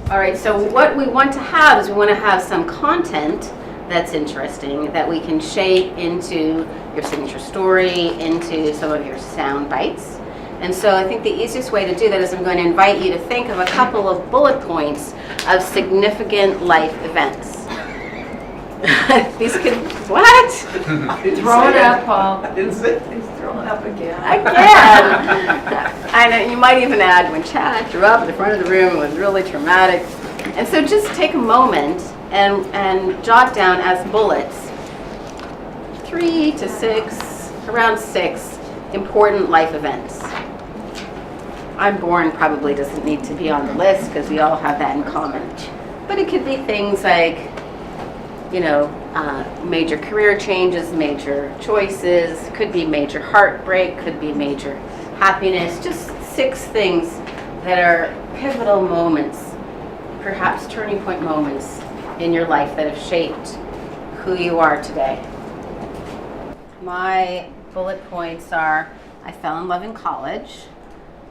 All right, so what we want to have is we want to have some content that's interesting that we can shape into your signature story, into some of your sound bites. And so I think the easiest way to do that is I'm going to invite you to think of a couple of bullet points of significant life events. These could, what? Throw it up, Paul. He's throwing up again. Again. I know, you might even add when Chad threw up at the front of the room, it was really traumatic. And so just take a moment and jot down as bullets 3 to 6, around 6 important life events. I'm born probably doesn't need to be on the list because we all have that in common. But it could be things like, major career changes, major choices, could be major heartbreak, could be major happiness, just 6 things that are pivotal moments, perhaps turning point moments in your life that have shaped who you are today. My bullet points are: I fell in love in college,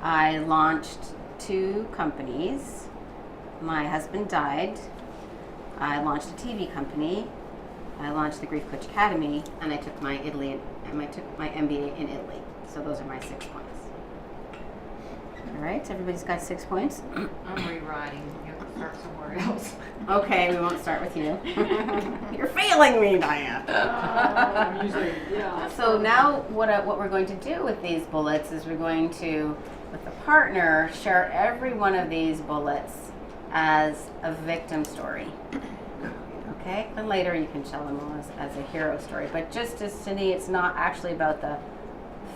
I launched 2 companies, my husband died, I launched a TV company, I launched the Grief Coach Academy, and I took my MBA in Italy. So those are my 6 points. All right, everybody's got 6 points. I'm rewriting. You have to start somewhere else. Okay, we won't start with you. You're failing me, Diane. So now what we're going to do with these bullets is we're going to, with a partner, share every one of these bullets as a victim story. Okay, and later you can tell them as a hero story. But just as Cindy, it's not actually about the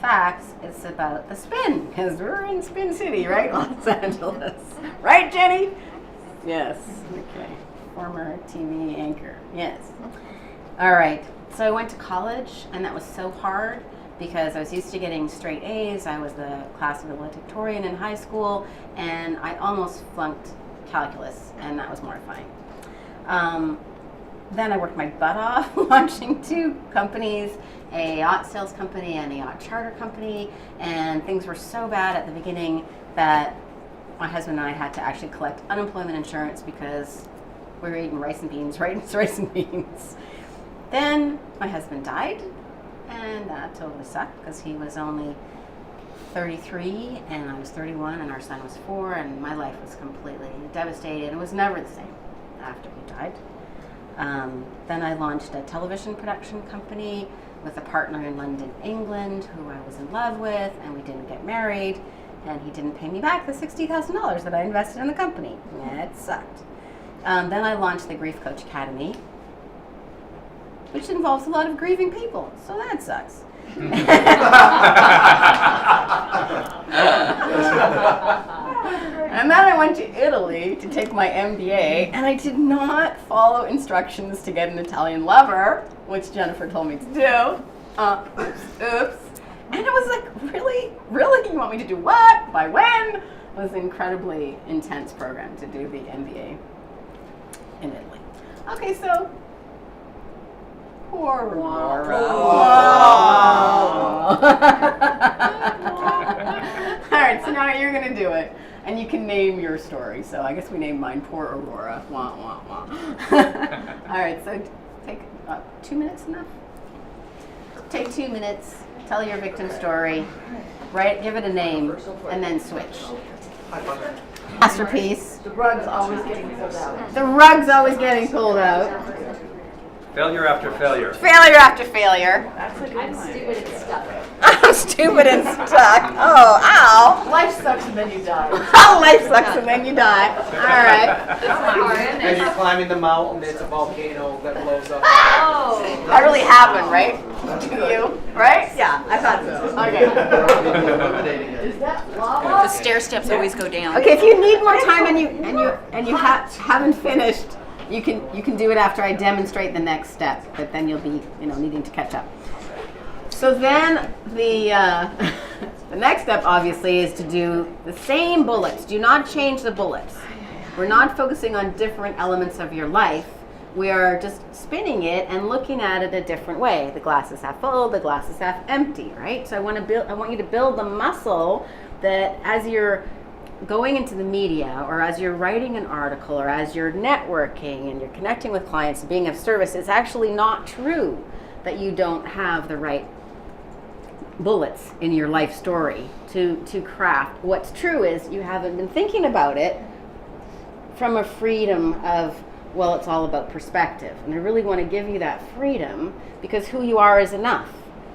facts, it's about the spin, because we're in Spin City, right? Los Angeles. Right, Jenny? Yes. Okay. Former TV anchor. Yes. All right. So I went to college, and that was so hard because I was used to getting straight A's. I was the class valedictorian in high school, and I almost flunked calculus, and that was mortifying. Then I worked my butt off launching 2 companies, a yacht sales company and a yacht charter company, and things were so bad at the beginning that my husband and I had to actually collect unemployment insurance because we were eating rice and beans. Then my husband died, and that totally sucked because he was only 33 and I was 31 and our son was 4, and my life was completely devastated. It was never the same after he died. Then I launched a television production company with a partner in London, England, who I was in love with, and we didn't get married, and he didn't pay me back the $60,000 that I invested in the company. Yeah, it sucked. Then I launched the Grief Coach Academy, which involves a lot of grieving people, so that sucks. And then I went to Italy to take my MBA, and I did not follow instructions to get an Italian lover, which Jennifer told me to do. Oops. And it was like, really? You want me to do what? By when? It was an incredibly intense program to do the MBA in Italy. Okay, so poor Aurora. All right, so now you're going to do it. And you can name your story. So I guess we named mine Poor Aurora. Wah, wah, wah. All right, so take 2 minutes enough? Take 2 minutes, tell your victim story, give it a name, and then switch. Masterpiece. The rug's always getting pulled out. The rug's always getting pulled out. Failure after failure. Failure after failure. That's a good one. I'm stupid and stuck. I'm stupid and stuck. Oh, ow. Life sucks and then you die. Life sucks and then you die. All right. And you're climbing the mountain, it's a volcano that blows up. Oh. That really happened, right? To you, right? Yeah, I thought so. Okay. Is that lava? The stair steps always go down. Okay, if you need more time and you haven't finished, you can do it after I demonstrate the next step, but then you'll be needing to catch up. So then the next step obviously is to do the same bullets. Do not change the bullets. We're not focusing on different elements of your life. We are just spinning it and looking at it a different way. The glass is half full, the glass is half empty, right? So I want you to build the muscle that as you're going into the media, or as you're writing an article, or as you're networking and you're connecting with clients and being of service, it's actually not true that you don't have the right bullets in your life story to craft. What's true is you haven't been thinking about it from a freedom of, well, it's all about perspective. And I really want to give you that freedom, because who you are is enough.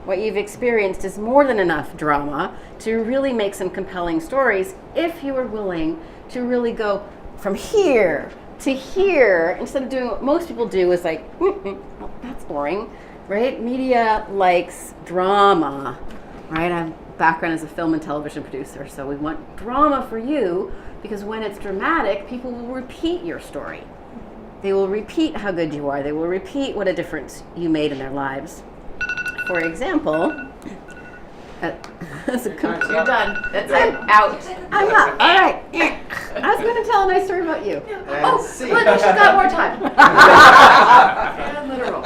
What you've experienced is more than enough drama to really make some compelling stories if you are willing to really go from here to here, instead of doing what most people do is like, well, that's boring, right? Media likes drama, right? I have background as a film and television producer, so we want drama for you, because when it's dramatic, people will repeat your story. They will repeat how good you are. They will repeat what a difference you made in their lives. For example, You're done. That's it. Out. I'm up. All right. I was going to tell a nice story about you. Oh, but she's got more time. And literal.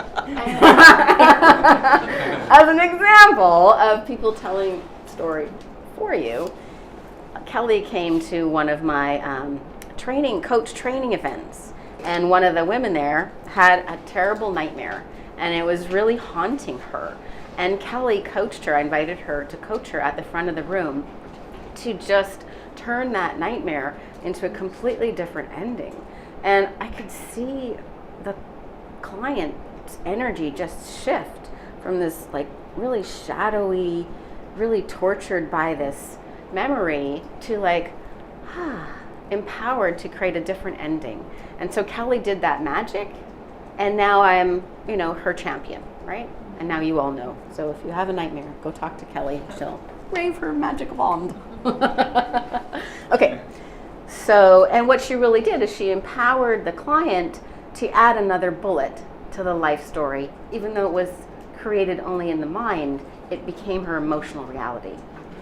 As an example of people telling story for you, Kelly came to one of my coach training events, and one of the women there had a terrible nightmare, and it was really haunting her. And Kelly coached her. I invited her to coach her at the front of the room to just turn that nightmare into a completely different ending. And I could see the client's energy just shift from this like really shadowy, really tortured by this memory to like, empowered to create a different ending. And so Kelly did that magic, and now I'm, her champion, right? And now you all know. So if you have a nightmare, go talk to Kelly. She'll wave her magic wand. Okay. So, and what she really did is she empowered the client to add another bullet to the life story. Even though it was created only in the mind, it became her emotional reality,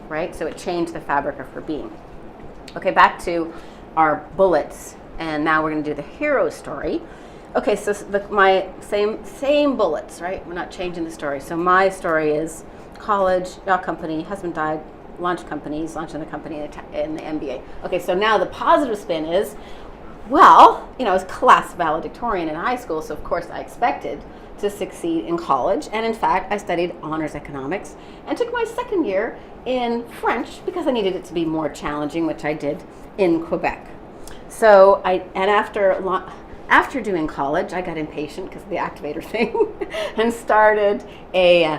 right? So it changed the fabric of her being. Okay, back to our bullets. And now we're going to do the hero story. Okay, so my same bullets, right? We're not changing the story. So my story is college, yacht company, husband died, launching the company in the MBA. Okay, so now the positive spin is, well, I was class valedictorian in high school, so of course I expected to succeed in college. And in fact, I studied honors economics and took my second year in French because I needed it to be more challenging, which I did in Quebec. So after doing college, I got impatient because of the activator thing and started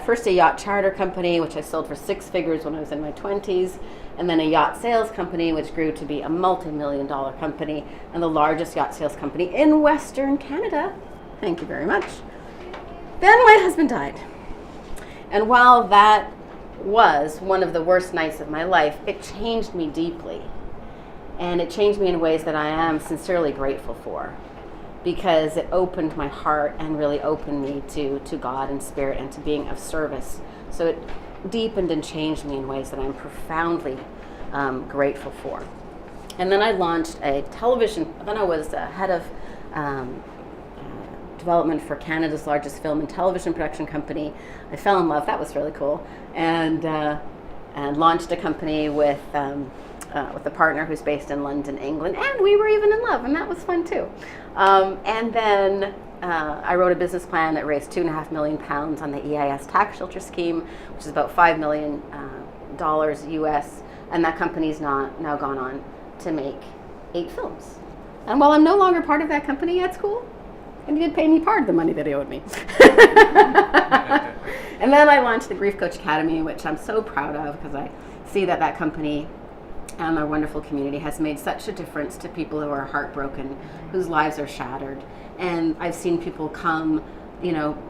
first a yacht charter company, which I sold for 6 figures when I was in my 20s, and then a yacht sales company, which grew to be a multi-million-dollar company and the largest yacht sales company in Western Canada. Thank you very much. Then my husband died. And while that was one of the worst nights of my life, it changed me deeply. And it changed me in ways that I am sincerely grateful for, because it opened my heart and really opened me to God and spirit and to being of service. So it deepened and changed me in ways that I'm profoundly grateful for. And then I launched a television, then I was head of development for Canada's largest film and television production company. I fell in love, that was really cool, and launched a company with a partner who's based in London, England, and we were even in love, and that was fun too. And then I wrote a business plan that raised £2.5 million on the EIS tax shelter scheme, which is about $5 million US, and that company's now gone on to make 8 films. And while I'm no longer part of that company, that's cool. And he did pay me part of the money that he owed me. And then I launched the Grief Coach Academy, which I'm so proud of, because I see that company and our wonderful community has made such a difference to people who are heartbroken, whose lives are shattered. And I've seen people come,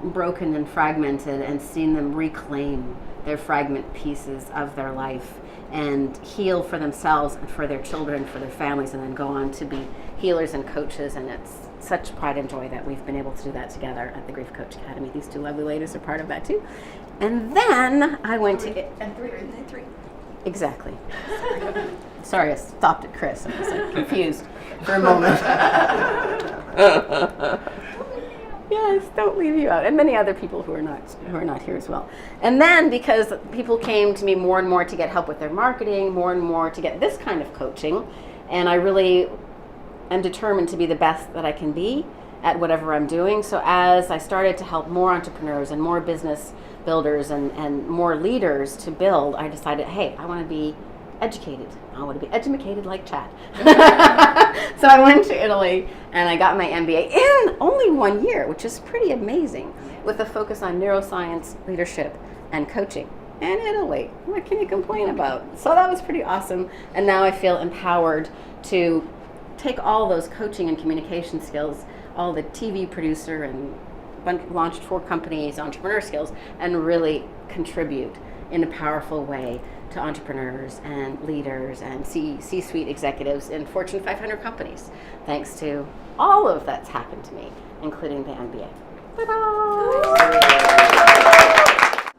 broken and fragmented, and seen them reclaim their fragment pieces of their life and heal for themselves and for their children, for their families, and then go on to be healers and coaches. And it's such pride and joy that we've been able to do that together at the Grief Coach Academy. These 2 lovely ladies are part of that too. And then I went to... And three. Exactly. Sorry, I stopped at Chris. I was confused for a moment. Yes, don't leave you out, and many other people who are not here as well. And then because people came to me more and more to get help with their marketing, more and more to get this kind of coaching, and I really am determined to be the best that I can be at whatever I'm doing. So as I started to help more entrepreneurs and more business builders and more leaders to build, I decided, hey, I want to be educated. I want to be educated like Chad. So I went to Italy and I got my MBA in only 1 year, which is pretty amazing, with a focus on neuroscience, leadership, and coaching. In Italy, what can you complain about? So that was pretty awesome. And now I feel empowered to take all those coaching and communication skills, all the TV producer and launched 4 companies, entrepreneur skills, and really contribute in a powerful way to entrepreneurs and leaders and C-suite executives in Fortune 500 companies, thanks to all of that's happened to me, including the MBA. Ta-da!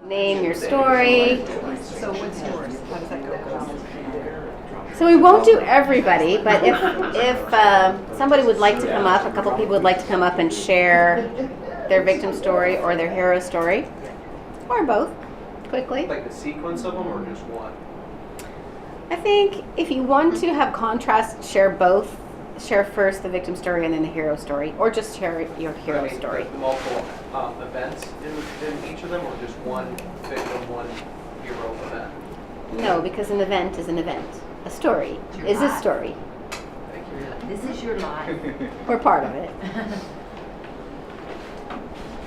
Name your story. So what's yours? How does that go? So we won't do everybody, but if somebody would like to come up, a couple people would like to come up and share their victim story or their hero story, or both, quickly. Like the sequence of them or just one? I think if you want to have contrast, share both. Share first the victim story and then the hero story, or just share your hero I mean, story. Multiple events in each of them, or just one victim, one hero event? No, because an event is an event. A story is a story. Thank you. This is your life. We're part of it.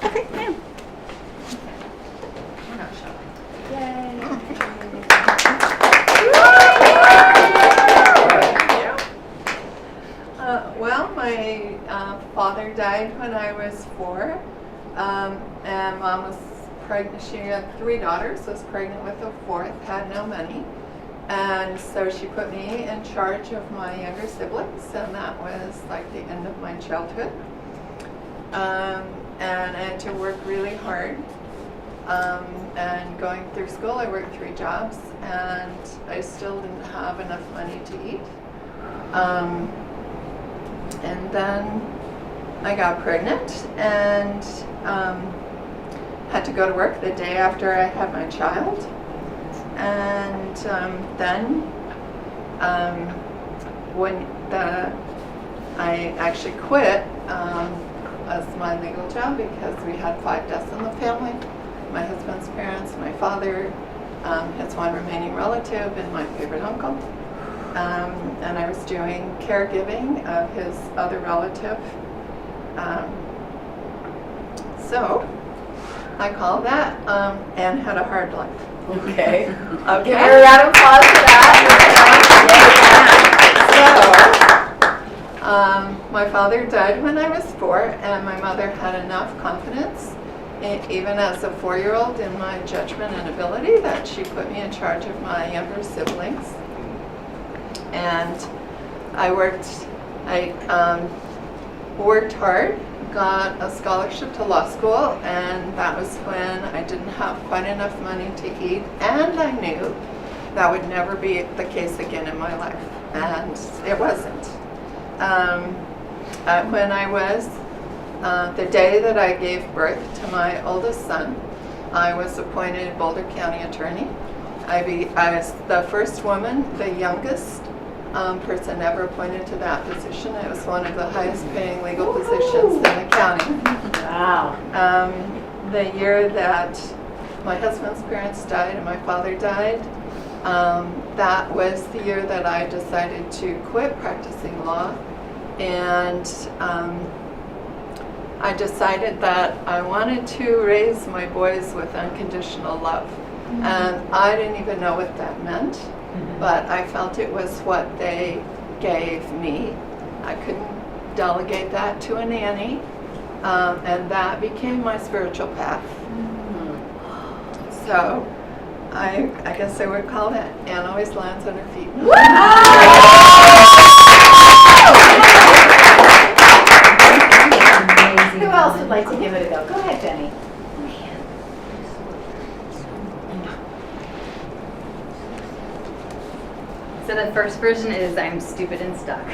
Okay, ma'am. We're not shy. Well, my father died when I was 4, and Mom was pregnant. She had 3 daughters, was pregnant with a 4th, had no money, and so she put me in charge of my younger siblings, and that was like the end of my childhood. And I had to work really hard. And going through school, I worked 3 jobs, and I still didn't have enough money to eat. And then I got pregnant and had to go to work the day after I had my child. And then when I actually quit as my legal job because we had 5 deaths in the family. My husband's parents, my father, his one remaining relative, and my favorite uncle. And I was doing caregiving of his other relative. So I called that and had a hard life. Okay. Okay. Give her a round of applause for that. So, my father died when I was 4, and my mother had enough confidence, even as a 4-year-old, in my judgment and ability that she put me in charge of my younger siblings. And I worked hard, got a scholarship to law school, and that was when I didn't have quite enough money to eat, and I knew that would never be the case again in my life, and it wasn't. When I was, the day that I gave birth to my oldest son, I was appointed Boulder County Attorney. I was the first woman, the youngest person ever appointed to that position. It was one of the highest paying legal positions in the county. Wow. The year that my husband's parents died and my father died, that was the year that I decided to quit practicing law. And I decided that I wanted to raise my boys with unconditional love. And I didn't even know what that meant, but I felt it was what they gave me. I couldn't delegate that to a nanny, and that became my spiritual path. So I guess I would call it Anne Always Lands on Her Feet. Who else would like to give it a go? Go ahead, Jenny. So the first version is I'm stupid and stuck.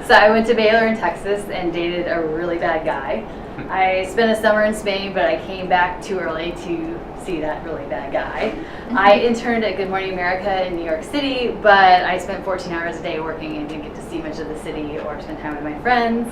So I went to Baylor in Texas and dated a really bad guy. I spent a summer in Spain, but I came back too early to see that really bad guy. I interned at Good Morning America in New York City, but I spent 14 hours a day working and didn't get to see much of the city or spend time with my friends.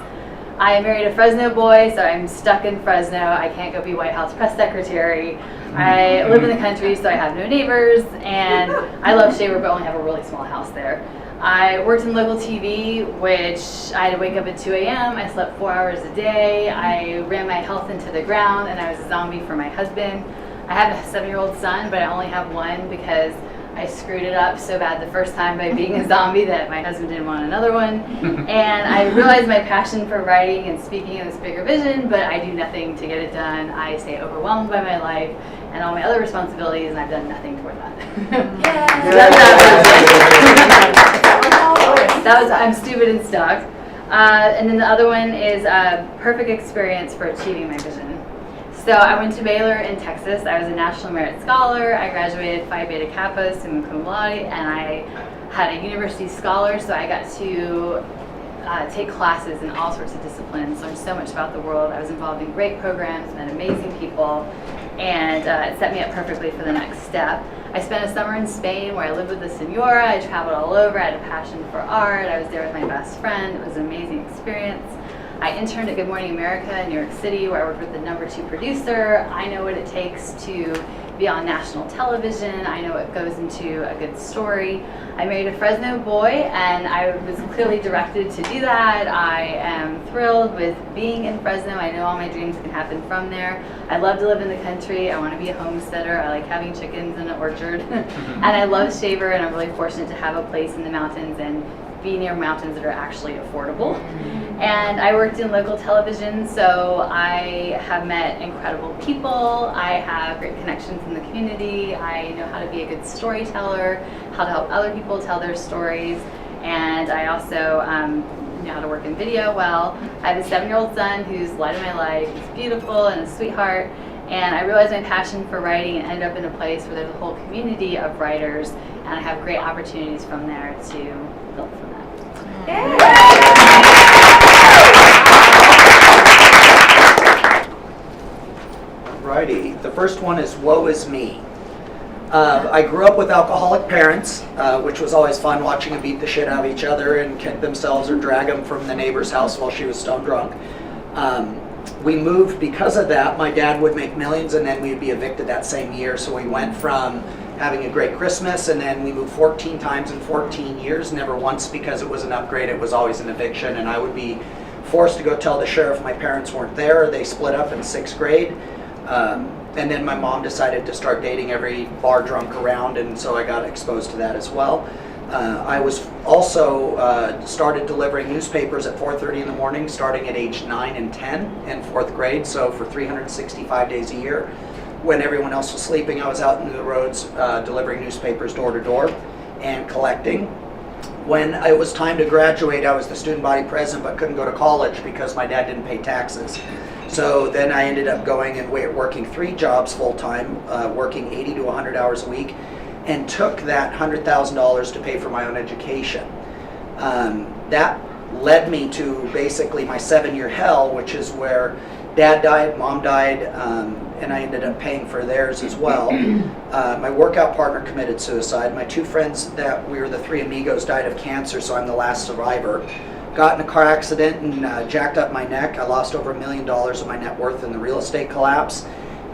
I married a Fresno boy, so I'm stuck in Fresno. I can't go be White House press secretary. I live in the country, so I have no neighbors, and I love Shaver, but only have a really small house there. I worked in local TV, which I had to wake up at 2 a.m. I slept 4 hours a day. I ran my health into the ground, and I was a zombie for my husband. I have a 7-year-old son, but I only have one because I screwed it up so bad the first time by being a zombie that my husband didn't want another one. And I realized my passion for writing and speaking in this bigger vision, but I do nothing to get it done. I stay overwhelmed by my life and all my other responsibilities, and I've done nothing toward that. I'm stupid and stuck. And then the other one is a perfect experience for achieving my vision. So I went to Baylor in Texas. I was a National Merit Scholar. I graduated Phi Beta Kappa, summa cum laude, and I had a university scholar, so I got to take classes in all sorts of disciplines, learned so much about the world. I was involved in great programs, met amazing people, and it set me up perfectly for the next step. I spent a summer in Spain where I lived with a senora. I traveled all over. I had a passion for art. I was there with my best friend. It was an amazing experience. I interned at Good Morning America in New York City, where I worked with the #2 producer. I know what it takes to be on national television. I know what goes into a good story. I married a Fresno boy, and I was clearly directed to do that. I am thrilled with being in Fresno. I know all my dreams can happen from there. I love to live in the country. I want to be a homesteader. I like having chickens in an orchard. And I love Shaver, and I'm really fortunate to have a place in the mountains and be near mountains that are actually affordable. And I worked in local television, so I have met incredible people. I have great connections in the community. I know how to be a good storyteller, how to help other people tell their stories, and I also know how to work in video well. I have a 7-year-old son who's the light of my life. He's beautiful and a sweetheart, and I realized my passion for writing and ended up in a place where there's a whole community of writers, and I have great opportunities from there to build from that. Alrighty, the first one is woe is me. I grew up with alcoholic parents, which was always fun watching them beat the shit out of each other and kick themselves or drag them from the neighbor's house while she was stone drunk. We moved because of that. My dad would make millions and then we'd be evicted that same year. So we went from having a great Christmas and then we moved 14 times in 14 years. Never once because it was an upgrade, it was always an eviction, and I would be forced to go tell the sheriff my parents weren't there. They split up in 6th grade. And then my mom decided to start dating every bar drunk around, and so I got exposed to that as well. I was also started delivering newspapers at 4:30 in the morning, starting at age 9 and 10 in 4th grade, so for 365 days a year. When everyone else was sleeping, I was out in the roads delivering newspapers door to door and collecting. When it was time to graduate, I was the student body president but couldn't go to college because my dad didn't pay taxes. So then I ended up going and working 3 jobs full-time, working 80 to 100 hours a week, and took that $100,000 to pay for my own education. That led me to basically my 7-year hell, which is where dad died, mom died, and I ended up paying for theirs as well. My workout partner committed suicide. My 2 friends that we were the 3 amigos died of cancer, so I'm the last survivor. Got in a car accident and jacked up my neck. I lost over $1 million of my net worth in the real estate collapse.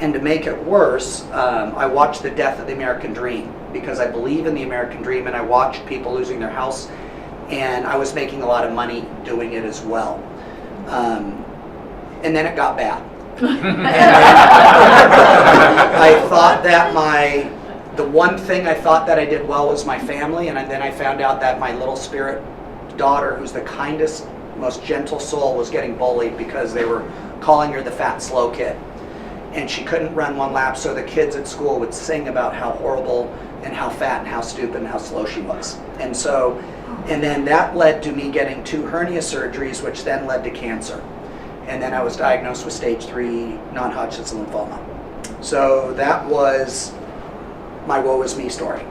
And to make it worse, I watched the death of the American dream because I believe in the American dream, and I watched people losing their house, and I was making a lot of money doing it as well. And then it got bad. I thought that the one thing I thought that I did well was my family, and then I found out that my little spirit daughter, who's the kindest, most gentle soul, was getting bullied because they were calling her the fat, slow kid. And she couldn't run 1 lap, so the kids at school would sing about how horrible and how fat and how stupid and how slow she was. And then that led to me getting 2 hernia surgeries, which then led to cancer. And then I was diagnosed with stage 3 non-Hodgkin's lymphoma. So that was my woe is me story.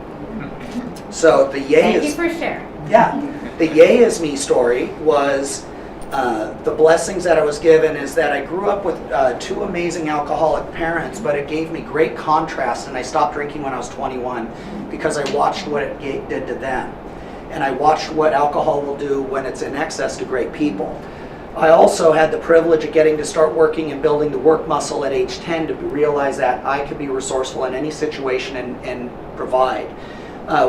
So the yay Thank is... you for sharing. Yeah. The yay is me story was The blessings that I was given is that I grew up with 2 amazing alcoholic parents, but it gave me great contrast, and I stopped drinking when I was 21 because I watched what it did to them. And I watched what alcohol will do when it's in excess to great people. I also had the privilege of getting to start working and building the work muscle at age 10 to realize that I could be resourceful in any situation and provide.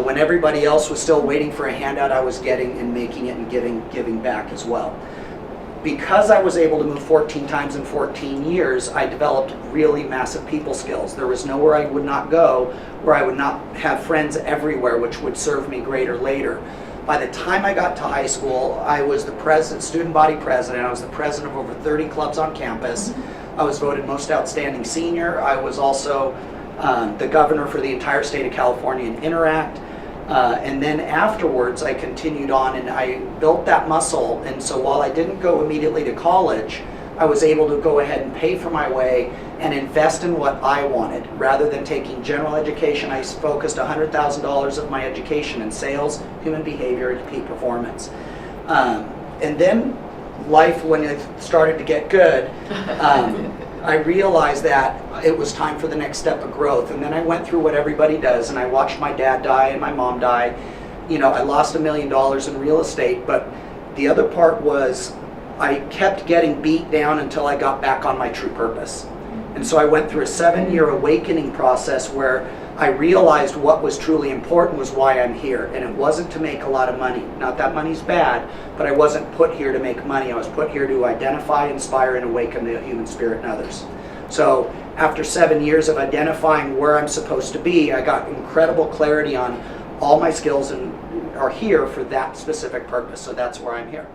When everybody else was still waiting for a handout, I was getting and making it and giving back as well. Because I was able to move 14 times in 14 years, I developed really massive people skills. There was nowhere I would not go where I would not have friends everywhere, which would serve me greater later. By the time I got to high school, I was the student body president. I was the president of over 30 clubs on campus. I was voted most outstanding senior. I was also the governor for the entire state of California in Interact. And then afterwards, I continued on and I built that muscle. And so while I didn't go immediately to college, I was able to go ahead and pay for my way and invest in what I wanted. Rather than taking general education, I focused $100,000 of my education in sales, human behavior, and peak performance. And then life, when it started to get good, I realized that it was time for the next step of growth. And then I went through what everybody does, and I watched my dad die and my mom die. You know, I lost $1 million in real estate, but the other part was I kept getting beat down until I got back on my true purpose. And so I went through a 7-year awakening process where I realized what was truly important was why I'm here. And it wasn't to make a lot of money. Not that money's bad, but I wasn't put here to make money. I was put here to identify, inspire, and awaken the human spirit in others. So after 7 years of identifying where I'm supposed to be, I got incredible clarity on all my skills and are here for that specific purpose. So that's where I'm here.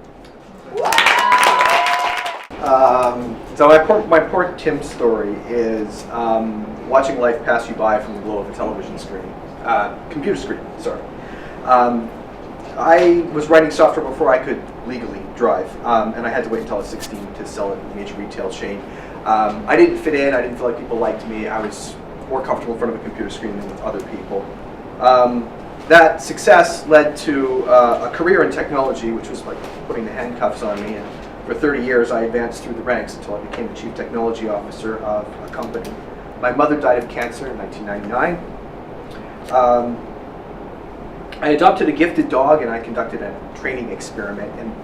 So my poor Tim story is watching life pass you by from the glow of a television screen, computer screen, sorry. I was writing software before I could legally drive, and I had to wait until I was 16 to sell at a major retail chain. I didn't fit in, I didn't feel like people liked me, I was more comfortable in front of a computer screen than with other people. That success led to a career in technology, which was like putting the handcuffs on me. And for 30 years, I advanced through the ranks until I became the chief technology officer of a company. My mother died of cancer in 1999. I adopted a gifted dog, and I conducted a training experiment. And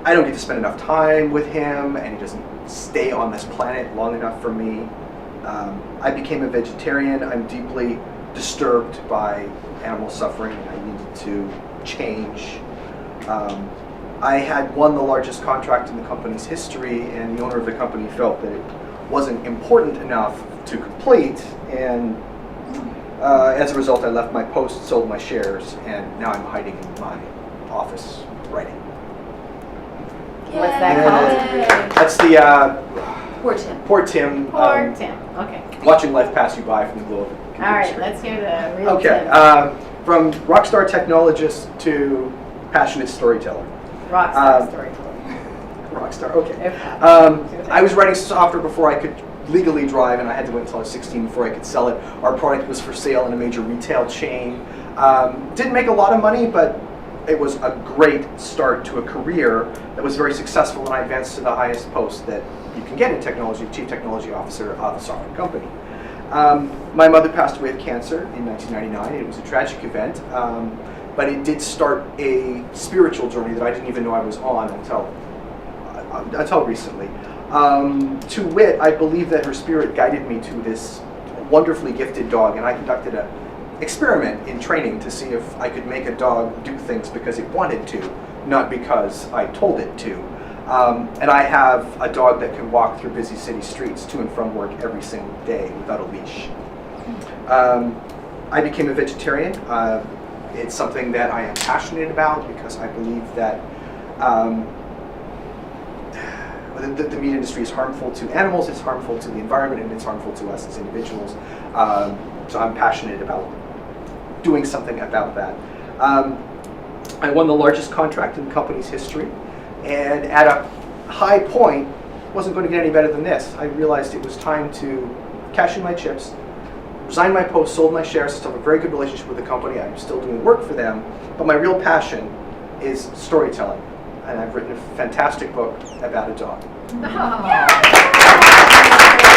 I don't get to spend enough time with him, and he doesn't stay on this planet long enough for me. I became a vegetarian. I'm deeply disturbed by animal suffering, and I needed to change. I had won the largest contract in the company's history, and the owner of the company felt that it wasn't important enough to complete, and as a result, I left my post, sold my shares, and now I'm hiding in my office writing. What's that called? That's the Poor Tim. poor Tim. Poor Tim. Okay. Watching life pass you by from the glow of a computer All right, screen. let's hear the real Okay, Tim. from rockstar technologist to passionate storyteller. Rockstar um, storyteller. Rockstar, okay. If- I was writing software before I could legally drive, and I had to wait until I was 16 before I could sell it. Our product was for sale in a major retail chain. Didn't make a lot of money, but it was a great start to a career that was very successful, and I advanced to the highest post that you can get in technology, chief technology officer of a software company. My mother passed away of cancer in 1999. It was a tragic event, but it did start a spiritual journey that I didn't even know I was on until recently. To wit, I believe that her spirit guided me to this wonderfully gifted dog, and I conducted an experiment in training to see if I could make a dog do things because it wanted to, not because I told it to. And I have a dog that can walk through busy city streets to and from work every single day without a leash. I became a vegetarian. It's something that I am passionate about because I believe that the meat industry is harmful to animals, it's harmful to the environment, and it's harmful to us as individuals. So I'm passionate about doing something about that. I won the largest contract in the company's history, and at a high point, wasn't going to get any better than this. I realized it was time to cash in my chips, resign my post, sold my shares, still have a very good relationship with the company. I'm still doing work for them, but my real passion is storytelling. and I've written a fantastic book about a dog. Oh.